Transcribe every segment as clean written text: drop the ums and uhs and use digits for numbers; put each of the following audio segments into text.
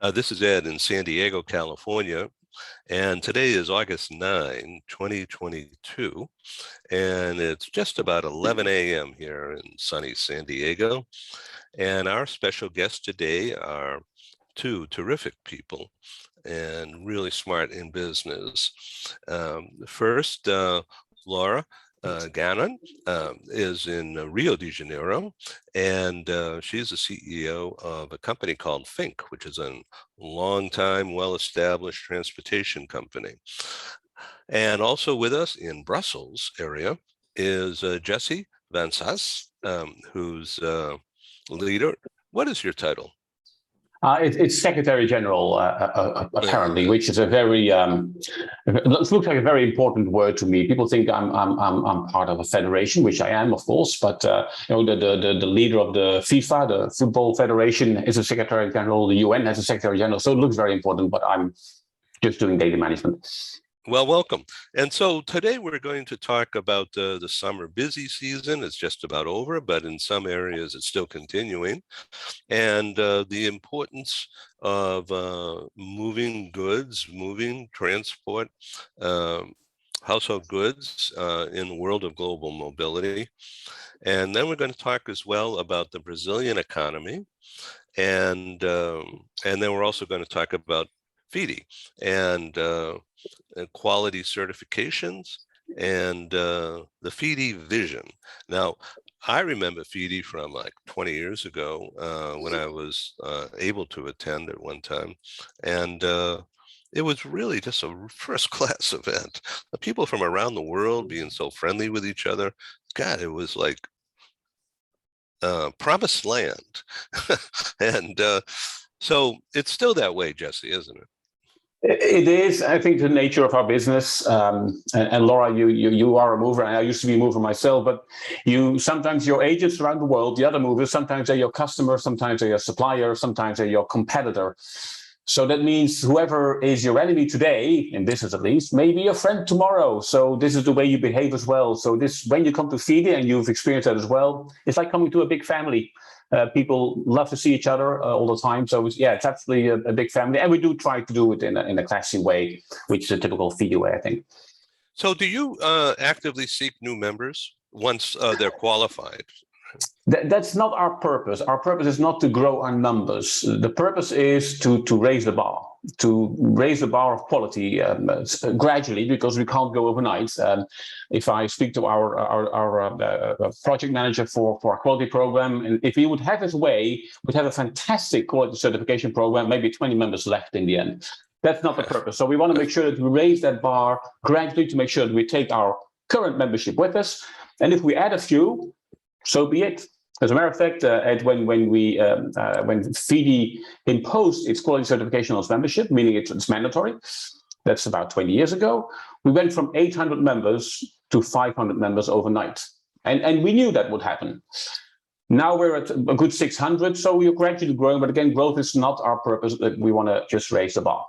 This is Ed in San Diego, California, and today is August 9, 2022, and it's just about 11 a.m. here in sunny San Diego. And our special guests today are two terrific people and really smart in business. First, Laura Ganon is in Rio de Janeiro, and she's the CEO of a company called FINK, which is a long-time, well-established transportation company. And also with us in Brussels area is Jesse vanSass, who's leader. What is your title? It's Secretary General, apparently, which is a very it looks like a very important word to me. People think I'm part of a federation, which I am, of course. But the leader of the FIFA, the Football Federation, is a Secretary General. The UN has a Secretary General, so it looks very important. But I'm just doing daily management. Well, welcome. And so today we're going to talk about the summer busy season. It's just about over, but in some areas it's still continuing. And the importance of moving goods, moving transport, household goods in the world of global mobility. And then we're going to talk as well about the Brazilian economy. And then we're also going to talk about FIDI and quality certifications and the FIDI vision. Now, I remember FIDI from like 20 years ago when I was able to attend at one time. And it was really just a first-class event. The people from around the world being so friendly with each other. God, it was like promised land. And so it's still that way, Jesse, isn't it? It is, I think, the nature of our business. And Laura, you are a mover, and I used to be a mover myself. But sometimes your agents around the world, the other movers, sometimes they're your customer, sometimes they're your supplier, sometimes they're your competitor. So that means whoever is your enemy today, in business at least, may be your friend tomorrow. So this is the way you behave as well. So when you come to FIDI, and you've experienced that as well, it's like coming to a big family. People love to see each other all the time. So it's absolutely a big family. And we do try to do it in a classy way, which is a typical FIDI way, I think. So do you actively seek new members once they're qualified? That's not our purpose. Our purpose is not to grow our numbers. The purpose is to raise the bar, of quality gradually, because we can't go overnight. If I speak to our project manager for our quality program, and if he would have his way, we'd have a fantastic quality certification program, maybe 20 members left in the end. That's not the purpose. So we want to make sure that we raise that bar gradually to make sure that we take our current membership with us. And if we add a few, so be it. As a matter of fact, when FIDI imposed its quality certification on its membership, meaning it's mandatory, that's about 20 years ago, we went from 800 members to 500 members overnight. And we knew that would happen. Now we're at a good 600, so we're gradually growing. But again, growth is not our purpose. We want to just raise the bar.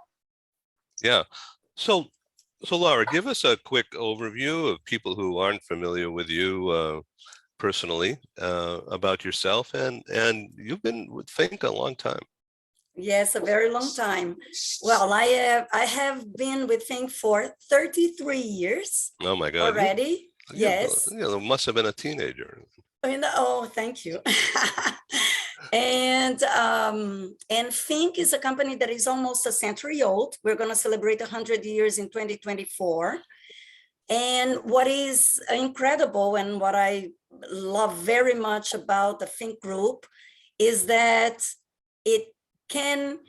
Yeah. So Laura, give us a quick overview of people who aren't familiar with you personally, about yourself, and you've been with FINK a long time. Yes, a very long time. Well, I have been with FINK for 33 years. Oh my God! Already, yes. You must have been a teenager. Oh, thank you. And FINK is a company that is almost a century old. We're going to celebrate 100 years in 2024. And what is incredible, and what I love very much about the FINK group, is that it can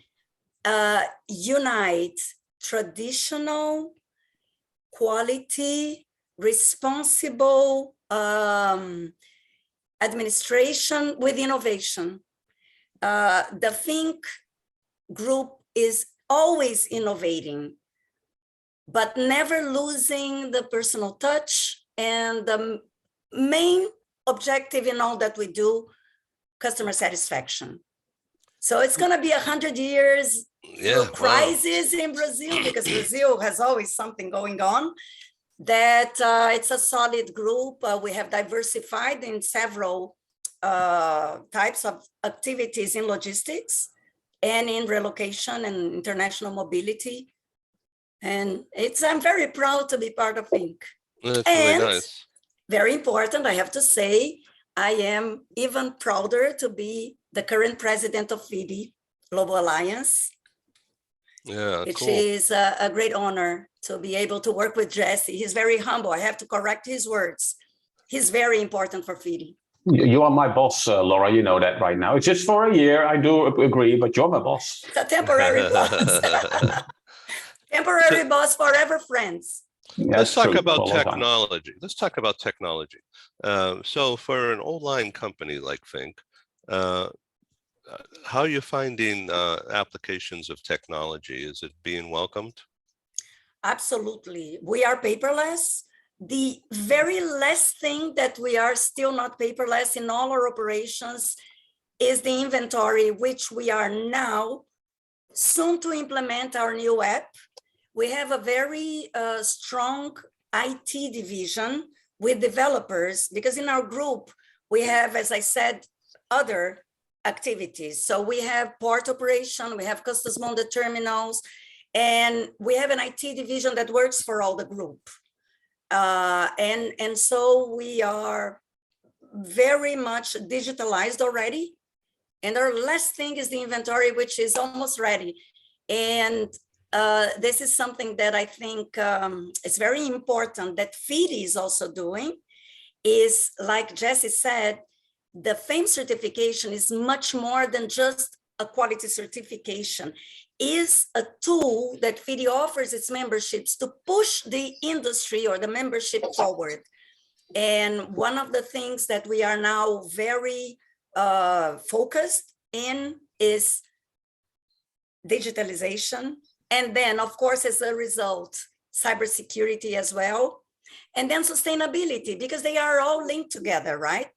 unite traditional, quality, responsible administration with innovation. The FINK group is always innovating, but never losing the personal touch and the main objective in all that we do, customer satisfaction. So it's going to be 100 years crisis in Brazil, because Brazil has always something going on. That it's a solid group. We have diversified in several types of activities in logistics. and in relocation and international mobility. And I'm very proud to be part of FINK. That's And really nice. very important, I have to say, I am even prouder to be the current president of FIDI Global Alliance, Yeah, which cool. is a great honor to be able to work with Jesse. He's very humble. I have to correct his words. He's very important for FIDI. You are my boss, Laura. You know that right now. It's just for a year. I do agree, but you're my boss. It's a temporary boss. Temporary boss, forever friends. Let's talk true, about for a long time. technology. Let's talk about technology. So for an online company like FINK, how are you finding applications of technology? Is it being welcomed? Absolutely. We are paperless. The very last thing that we are still not paperless in all our operations is the inventory, which we are now soon to implement our new app. We have a very strong IT division with developers, because in our group, we have, as I said, other activities. So we have port operation, we have customs bonded terminals, and we have an IT division that works for all the group. And so we are very much digitalized already. And our last thing is the inventory, which is almost ready. And this is something that I think is very important that FIDI is also doing, is like Jesse said, the FAME certification is much more than just a quality certification. Is a tool that FIDI offers its memberships to push the industry or the membership forward. And one of the things that we are now very focused in is digitalization. And then, of course, as a result, cybersecurity as well. And then sustainability, because they are all linked together, right?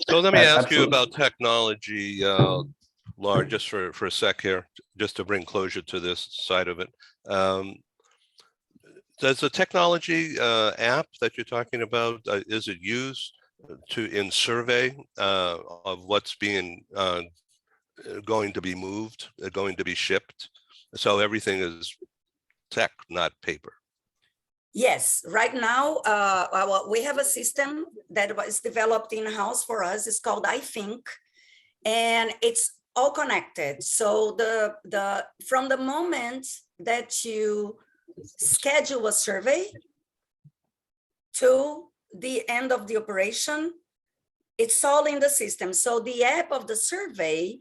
So let me ask you Absolutely. about technology, Laura, just for a sec here, just to bring closure to this side of it. Does the technology app that you're talking about, is it used in survey of what's being going to be moved, going to be shipped? So everything is tech, not paper. Yes, right now we have a system that was developed in-house for us. It's called FINK, and it's all connected. So from the moment that you schedule a survey to the end of the operation, it's all in the system. So the app of the survey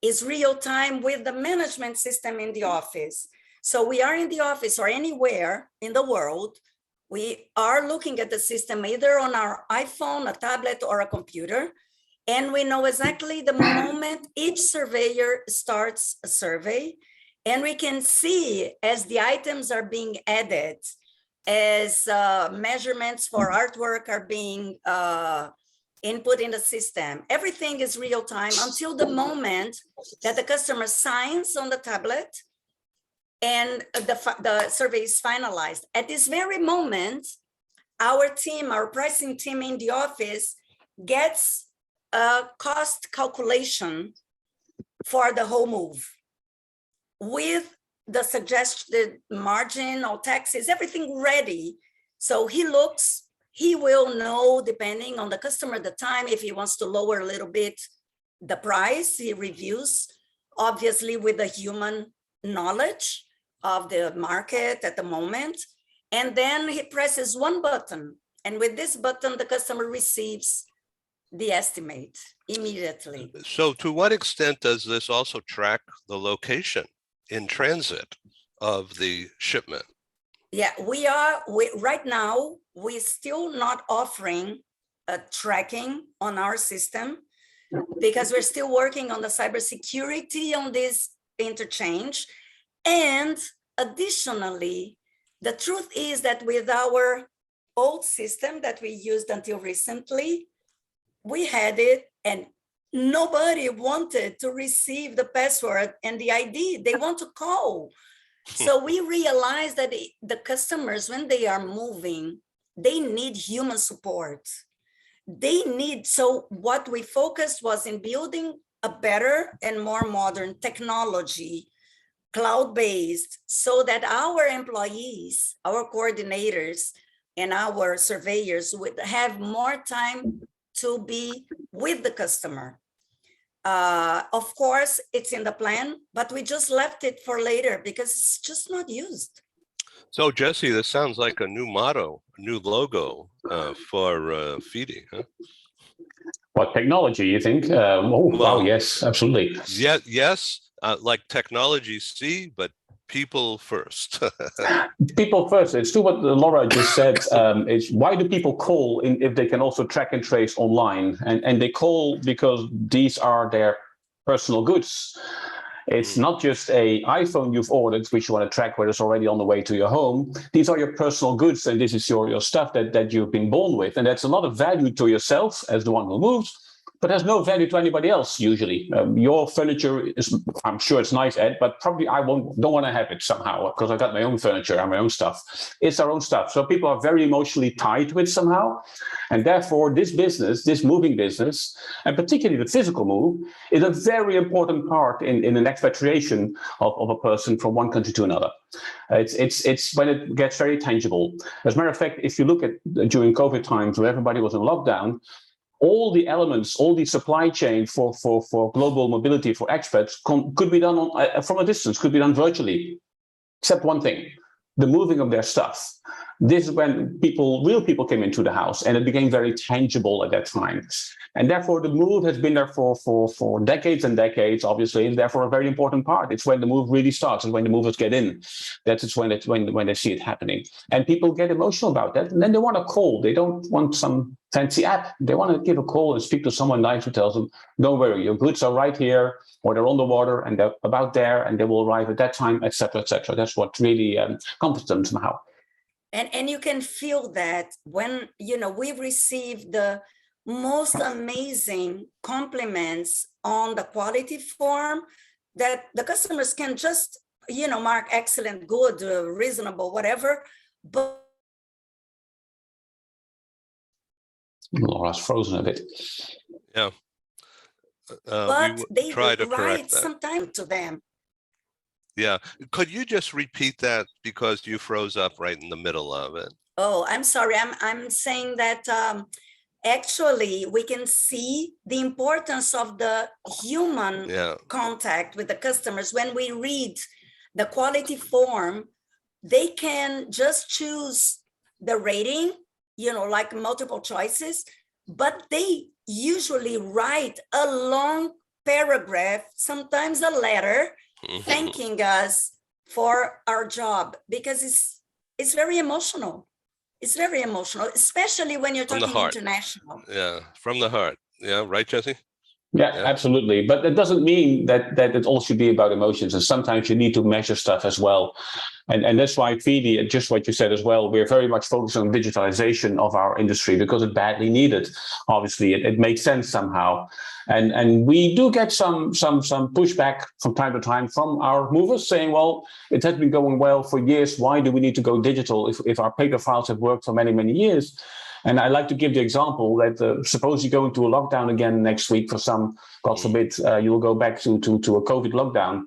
is real time with the management system in the office. So we are in the office or anywhere in the world, we are looking at the system either on our iPhone, a tablet, or a computer, and we know exactly the moment each surveyor starts a survey, and we can see as the items are being added, as measurements for artwork are being input in the system. Everything is real time until the moment that the customer signs on the tablet and the survey is finalized. At this very moment, our team, our pricing team in the office gets a cost calculation for the whole move with the suggested margin or taxes, everything ready. So he will know, depending on the customer at the time, if he wants to lower a little bit the price, he reviews, obviously with the human knowledge of the market at the moment. And then he presses one button. And with this button, the customer receives the estimate immediately. So to what extent does this also track the location in transit of the shipment? Yeah, right now, we're still not offering a tracking on our system because we're still working on the cybersecurity on this interchange. And additionally, the truth is that with our old system that we used until recently, we had it and nobody wanted to receive the password and the ID. They want to call. So we realized that the customers, when they are moving, they need human support. So what we focused was in building a better and more modern technology, cloud-based, so that our employees, our coordinators, and our surveyors would have more time to be with the customer. Of course, it's in the plan, but we just left it for later because it's just not used. So, Jesse, this sounds like a new motto, a new logo for FIDI, huh? What technology, you think? Wow, Well, yes, absolutely. Yeah, yes, like technology C, but people first. People first. It's true what Laura just said. It's why do people call if they can also track and trace online? And they call because these are their personal goods. It's not just a iPhone you've ordered, which you want to track where it's already on the way to your home. These are your personal goods, and this is your stuff that you've been born with. And that's a lot of value to yourself as the one who moves, but has no value to anybody else usually. Your furniture is, I'm sure it's nice, Ed, but probably I don't want to have it somehow because I got my own furniture and my own stuff. It's our own stuff. So people are very emotionally tied to it somehow. And therefore, this business, this moving business, and particularly the physical move, is a very important part in an expatriation of a person from one country to another. It's when it gets very tangible. As a matter of fact, if you look at during COVID times where everybody was in lockdown, all the elements, all the supply chain for global mobility for expats could be done from a distance, could be done virtually, except one thing, the moving of their stuff. This is when real people came into the house, and it became very tangible at that time. And therefore, the move has been there for decades and decades, obviously, and therefore a very important part. It's when the move really starts, and when the movers get in. That's when they see it happening. And people get emotional about that, and then they want to call. They don't want some fancy app. They want to give a call and speak to someone nice who tells them, don't worry, your goods are right here, or they're on the water, and they're about there, and they will arrive at that time, etc., etc. That's what really comforts them somehow. And you can feel that when, we've received the most amazing compliments on the quality form, that the customers can just, mark excellent, good, reasonable, whatever. But Laura's frozen a bit. Yeah. But they try to write correct that. some time to them. Yeah. Could you just repeat that because you froze up right in the middle of it? Oh, I'm sorry. I'm saying that actually we can see the importance of the human contact with the customers. When we read the quality form, they can just choose the rating, like multiple choices, but they usually write a long paragraph, sometimes a letter, thanking us for our job, because it's very emotional. It's very emotional, especially when you're talking international. Yeah, from the heart. Yeah, right, Jesse? Yeah, absolutely. But that doesn't mean that it all should be about emotions. And sometimes you need to measure stuff as well. And that's why FIDI, just what you said as well, we're very much focused on digitalization of our industry because it badly needed. Obviously, it makes sense somehow. And we do get some pushback from time to time from our movers saying, well, it has been going well for years. Why do we need to go digital if our paper files have worked for many, many years? And I like to give the example that suppose you go into a lockdown again next week for some, God forbid, you will go back to a COVID lockdown.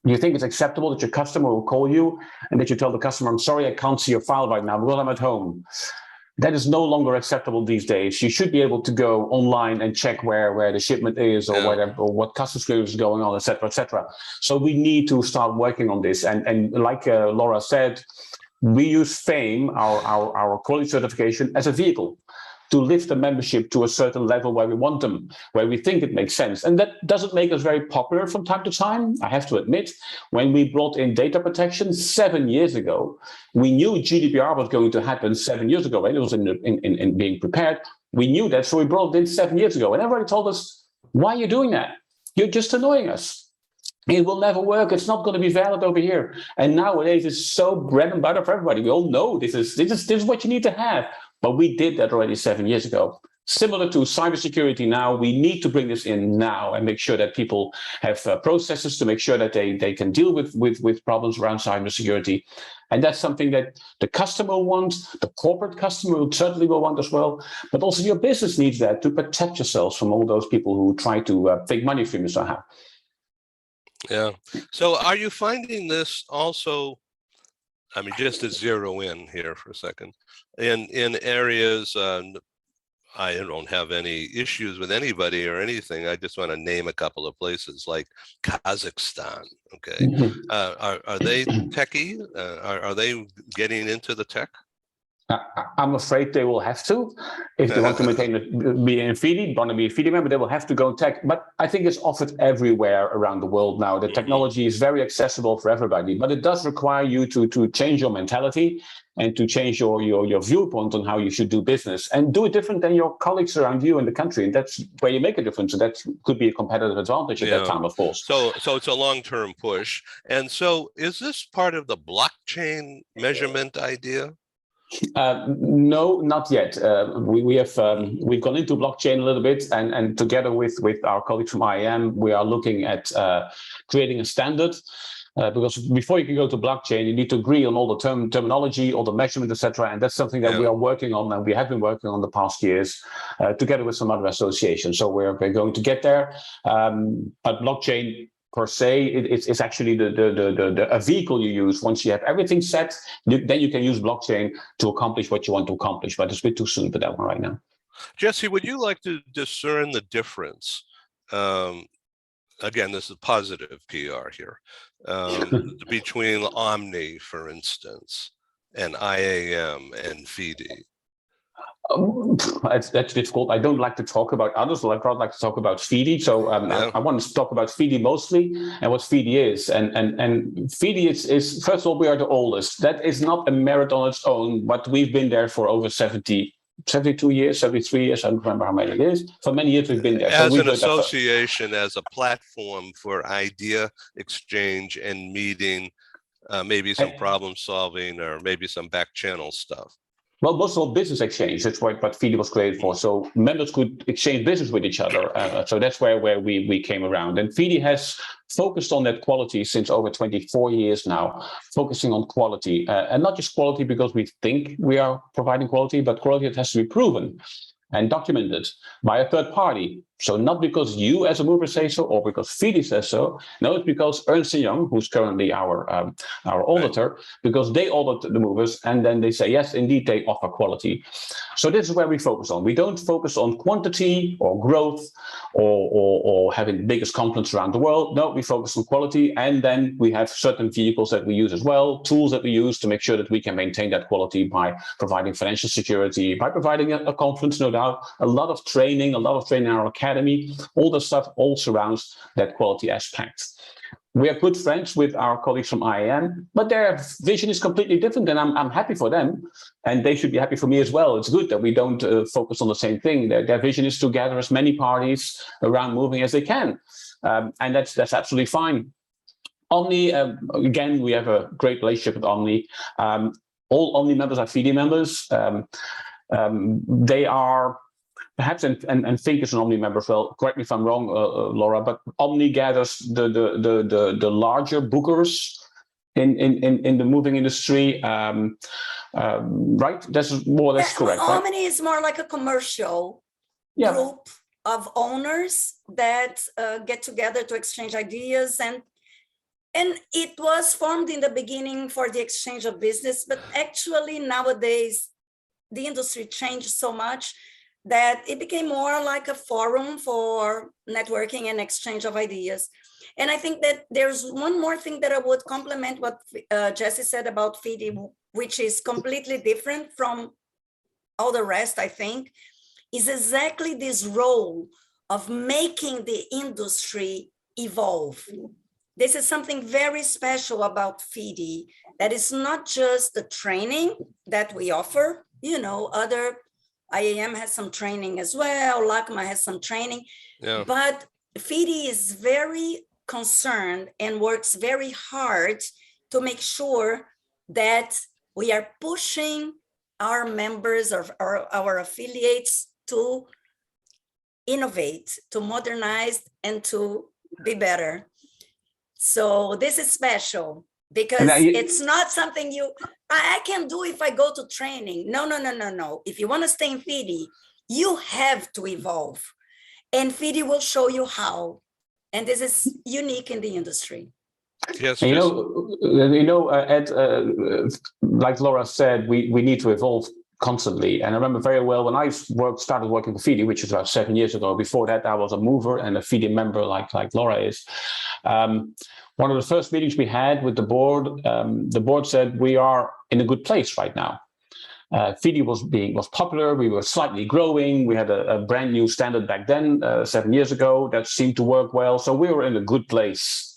Do you think it's acceptable that your customer will call you and that you tell the customer, I'm sorry, I can't see your file right now because I'm at home? That is no longer acceptable these days. You should be able to go online and check where the shipment is or what customs clearance is going on, et cetera, et cetera. So we need to start working on this. And like Laura said, we use FAME, our quality certification, as a vehicle to lift the membership to a certain level where we want them, where we think it makes sense. And that doesn't make us very popular from time to time, I have to admit. When we brought in data protection 7 years ago, we knew GDPR was going to happen 7 years ago, right? It was in being prepared. We knew that, so we brought it in 7 years ago. And everybody told us, why are you doing that? You're just annoying us. It will never work. It's not going to be valid over here. And nowadays, it's so bread and butter for everybody. We all know this is what you need to have. But we did that already 7 years ago. similar to cybersecurity now, we need to bring this in now and make sure that people have processes to make sure that they can deal with problems around cybersecurity. And that's something that the customer wants, the corporate customer certainly will want as well, but also your business needs that to protect yourselves from all those people who try to take money from you somehow. Yeah. So are you finding this also, I mean, just to zero in here for a second, in areas, I don't have any issues with anybody or anything. I just want to name a couple of places like Kazakhstan. Okay. Are they techie? Are they getting into the tech? I'm afraid they will have to, if they want to be in FIDI, want to be a FIDI member, they will have to go tech. But I think it's offered everywhere around the world now. The technology is very accessible for everybody, but it does require you to change your mentality and to change your viewpoint on how you should do business and do it different than your colleagues around you in the country. And that's where you make a difference. And that could be a competitive advantage at that time, of course. So it's a long-term push. And so is this part of the blockchain measurement idea? No, not yet. We've gone into blockchain a little bit, and together with our colleagues from IAM, we are looking at creating a standard. Because before you can go to blockchain, you need to agree on all the terminology, all the measurement, etc. And that's something that we are working on, and we have been working on the past years, together with some other associations. So we're going to get there. But blockchain per se, it's actually a vehicle you use. Once you have everything set, then you can use blockchain to accomplish what you want to accomplish. But it's a bit too soon for that one right now. Jesse, would you like to discern the difference? Again, this is positive PR here, between Omni, for instance, and IAM and FIDI. That's difficult. I don't like to talk about others. I'd rather like to talk about FIDI. So I want to talk about FIDI mostly and what FIDI is. And FIDI is, first of all, we are the oldest. That is not a merit on its own, but we've been there for over 72 years, 73 years, I don't remember how many it is. For many years we've been there. As an association, as a platform for idea exchange and meeting, maybe some problem solving or maybe some back channel stuff. Well, most of all business exchange, that's what FIDI was created for. So members could exchange business with each other. So that's where we came around. And FIDI has focused on that quality since over 24 years now, focusing on quality. And not just quality because we think we are providing quality, but quality that has to be proven and documented by a third party. So not because you as a mover say so or because FIDI says so. No, it's because Ernst & Young, who's currently our auditor, because they audit the movers and then they say, yes, indeed, they offer quality. So this is where we focus on. We don't focus on quantity or growth or having the biggest conference around the world. No, we focus on quality. And then we have certain vehicles that we use as well, tools that we use to make sure that we can maintain that quality by providing financial security, by providing a conference, no doubt, a lot of training in our academy, all the stuff all surrounds that quality aspect. We are good friends with our colleagues from IAM, but their vision is completely different, and I'm happy for them, and they should be happy for me as well. It's good that we don't focus on the same thing. Their vision is to gather as many parties around moving as they can, and that's absolutely fine. Omni, again, we have a great relationship with Omni. All Omni members are FIDI members. They are perhaps, and FINK is an Omni member as well. Correct me if I'm wrong, Laura, but Omni gathers the larger bookers in the moving industry, right? That's more or less correct. Omni right? is more like a commercial group of owners that get together to exchange ideas, and it was formed in the beginning for the exchange of business, but actually nowadays the industry changed so much that it became more like a forum for networking and exchange of ideas. And I think that there's one more thing that I would complement what Jesse said about FIDI, which is completely different from all the rest, I think, is exactly this role of making the industry evolve. This is something very special about FIDI, that is not just the training that we offer, other IAM has some training as well, LACMA has some training, but FIDI is very concerned and works very hard to make sure that we are pushing our members or our affiliates to innovate, to modernize, and to be better. So this is special because it's not something I can do if I go to training. No. If you want to stay in FIDI, you have to evolve, and FIDI will show you how. And this is unique in the industry. Yes, Ed, like Laura said, we need to evolve constantly. And I remember very well when I started working for FIDI, which was about 7 years ago. Before that, I was a mover and a FIDI member, like Laura is. One of the first meetings we had with the board said we are in a good place right now. FIDI was popular. We were slightly growing. We had a brand new standard back then, 7 years ago, that seemed to work well. So we were in a good place.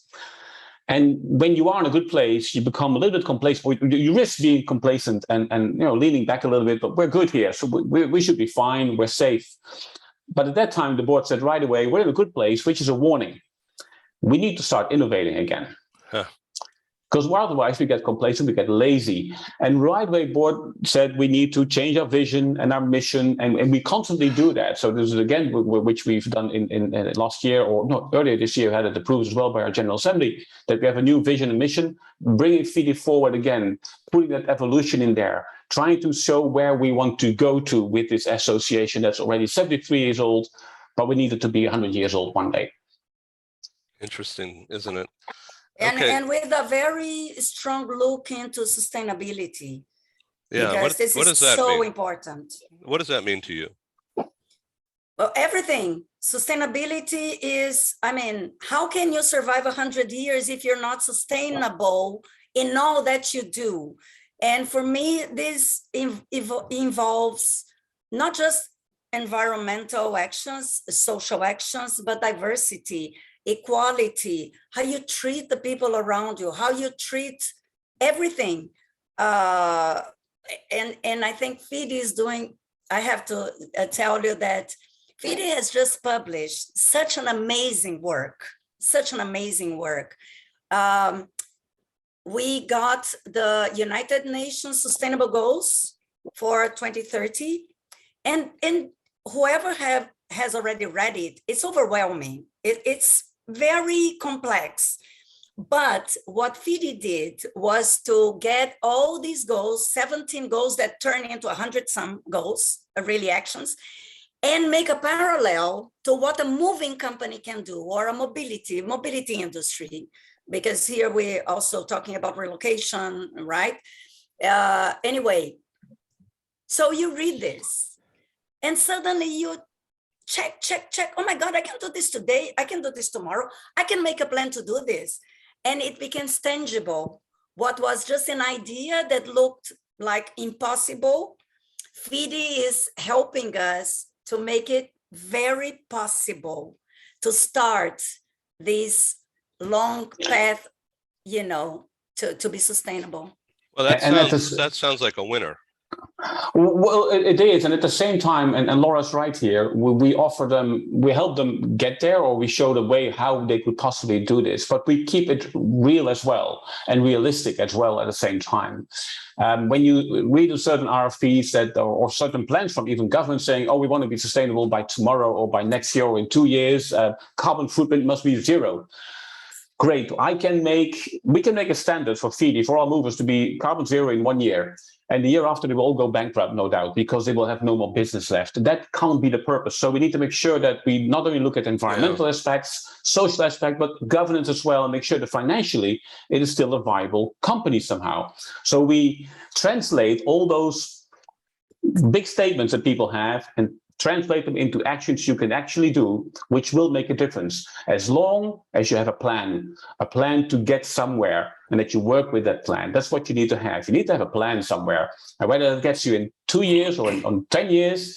And when you are in a good place, you become a little bit complacent. You risk being complacent and leaning back a little bit. But we're good here, so we should be fine. We're safe. But at that time, the board said right away, we're in a good place, which is a warning. We need to start innovating again. Because otherwise we get complacent, we get lazy. And right away, board said we need to change our vision and our mission, and we constantly do that. So this is again, which we've done in last year, or no, earlier this year, we had it approved as well by our General Assembly, that we have a new vision and mission, bringing FIDI forward again, putting that evolution in there, trying to show where we want to go to with this association that's already 73 years old, but we need it to be 100 years old one day. Interesting, isn't it? And with a very strong look into sustainability. Yeah, because this is so important. What does that mean to you? Well, everything. Sustainability is, how can you survive 100 years if you're not sustainable in all that you do? And for me, this involves not just environmental actions, social actions, but diversity, equality, how you treat the people around you, how you treat everything. And I think FIDI is doing, I have to tell you that FIDI has just published such an amazing work. We got the United Nations Sustainable Goals for 2030. And whoever has already read it, it's overwhelming. It's very complex. But what FIDI did was to get all these goals, 17 goals that turn into 100-some goals, really actions, and make a parallel to what a moving company can do, or a mobility industry, because here we're also talking about relocation, right? Anyway, so you read this, and suddenly you check. Oh my God, I can do this today. I can do this tomorrow. I can make a plan to do this. And it becomes tangible. What was just an idea that looked like impossible, FIDI is helping us to make it very possible to start this long path, to be sustainable. Well, that sounds like a winner. Well, it is, and at the same time, and Laura's right here, we help them get there, or we show the way how they could possibly do this, but we keep it real as well, and realistic as well at the same time. When you read certain RFPs or certain plans from even government saying, oh, we want to be sustainable by tomorrow or by next year or in 2 years, carbon footprint must be 0. Great, we can make a standard for FIDI, for all movers, to be carbon 0 in 1 year. And the year after, they will all go bankrupt, no doubt, because they will have no more business left. That can't be the purpose. So we need to make sure that we not only look at environmental aspects, social aspect, but governance as well, and make sure that financially it is still a viable company somehow. So we translate all those big statements that people have and translate them into actions you can actually do, which will make a difference, as long as you have a plan to get somewhere, and that you work with that plan. That's what you need to have. You need to have a plan somewhere. And whether it gets you in 2 years or in 10 years,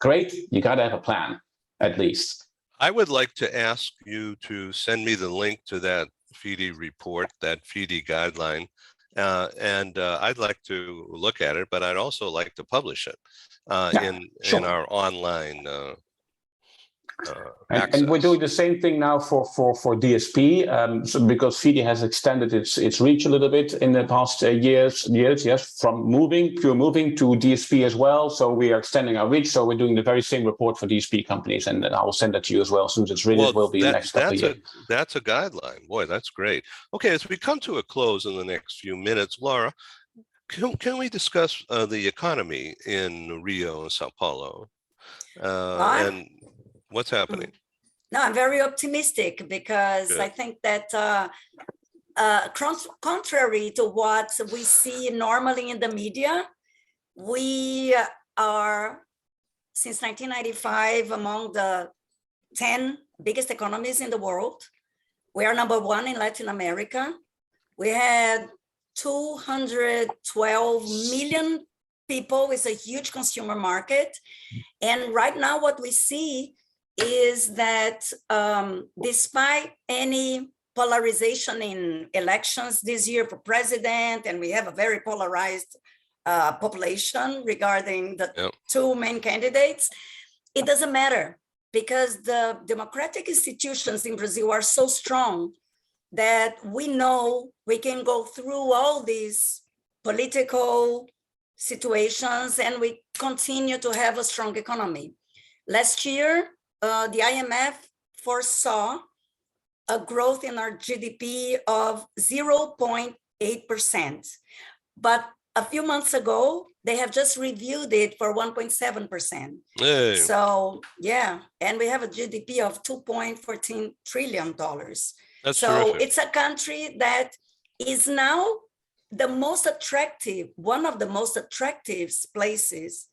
great, you got to have a plan, at least. I would like to ask you to send me the link to that FIDI report, that FIDI guideline, and I'd like to look at it, but I'd also like to publish it in our online And we're doing the same thing now for DSP, so because FIDI has extended its reach a little bit in the past years, yes, from pure moving to DSP as well. So we are extending our reach. So we're doing the very same report for DSP companies, and I will send that to you as well as soon as it's ready. Well, it will be in the next couple of years. That's a guideline. Boy, that's great. Okay, as we come to a close in the next few minutes, Laura, can we discuss the economy in Rio and Sao Paulo and what's happening? No, I'm very optimistic because Good. I think that contrary to what we see normally in the media, we are, since 1995, among the 10 biggest economies in the world. We are number one in Latin America. We had 212 million people. It's a huge consumer market. And right now what we see is that despite any polarization in elections this year for president, and we have a very polarized population regarding the two main candidates, it doesn't matter because the democratic institutions in Brazil are so strong that we know we can go through all these political situations and we continue to have a strong economy. Last year, the IMF foresaw a growth in our GDP of 0.8%. But a few months ago, they have just reviewed it for 1.7%. Hey. So, yeah, and we have a GDP of $2.14 trillion. That's so terrific. It's a country that is now the most attractive, one of the most attractive places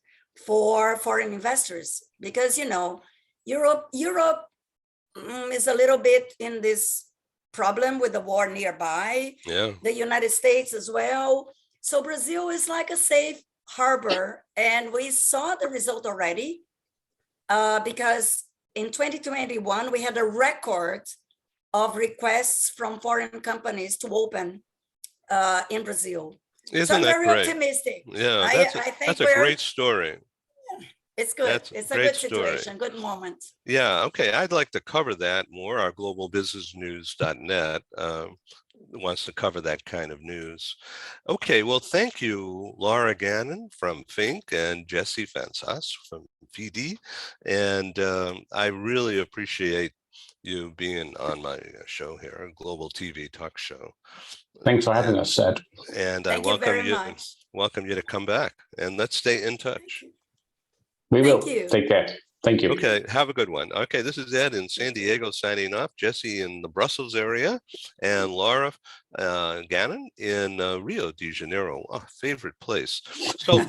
for foreign investors, because, you know, Europe is a little bit in this problem with the war nearby, the United States as well. So Brazil is like a safe harbor, and we saw the result already because in 2021, we had a record of requests from foreign companies to open in Brazil. Isn't so I'm very great? optimistic. Yeah, that's a great story. It's good. That's it's a good situation, good moment. Yeah, okay. I'd like to cover that more. Our globalbusinessnews.net wants to cover that kind of news. Okay, well, thank you, Laura Ganon from FINK and Jesse vanSass from FIDI. And I really appreciate you being on my show here, a global TV talk show. Thanks for having us, Ed. And I welcome you to come back, and let's stay in touch. We will. Take care. Thank you. Okay, have a good one. Okay, this is Ed in San Diego signing off, Jesse in the Brussels area, and Laura Ganon in Rio de Janeiro, favorite place. So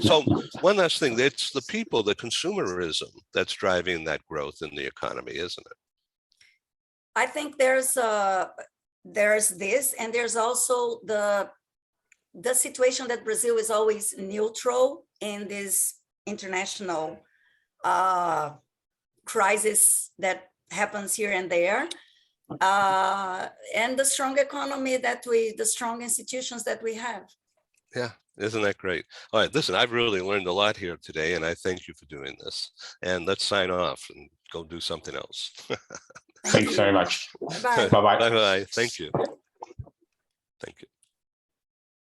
one last thing, it's the people, the consumerism that's driving that growth in the economy, isn't it? I think there's this, and there's also the situation that Brazil is always neutral in this international crisis that happens here and there, and the strong economy the strong institutions that we have. Yeah, isn't that great? All right, listen, I've really learned a lot here today, and I thank you for doing this. And let's sign off and go do something else. Thanks very much. Bye-bye. Bye-bye. Bye-bye. Thank you.